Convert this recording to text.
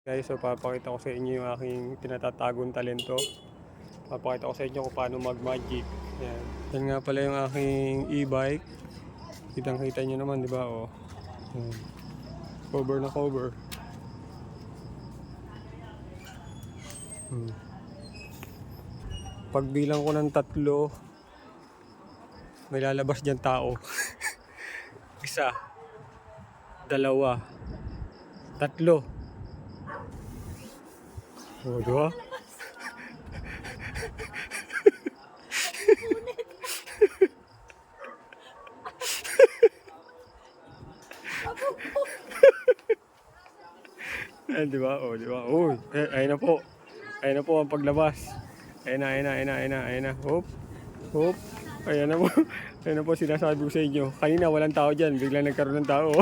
Guys, so papakita ko sa inyo yung aking tinatatagong talento. Papakita ko sa inyo kung paano mag-magic. Yan. Yan nga pala yung aking e-bike. Kitang-kita nyo naman, di ba? Oh. Yan. Cover na cover. Pagbilang ko ng 3, may lalabas dyan tao. 1, 2, 3. Oh, di ba? Ayan, di ba? Oh, di ba? Uy, ayun na po. Ayun na po ang paglabas. Ayun na. Hop. Hop. Ayan na po. Ayun na po sinasabi ko sa inyo. Kanina walang tao dyan. Bigla nagkaroon ng tao.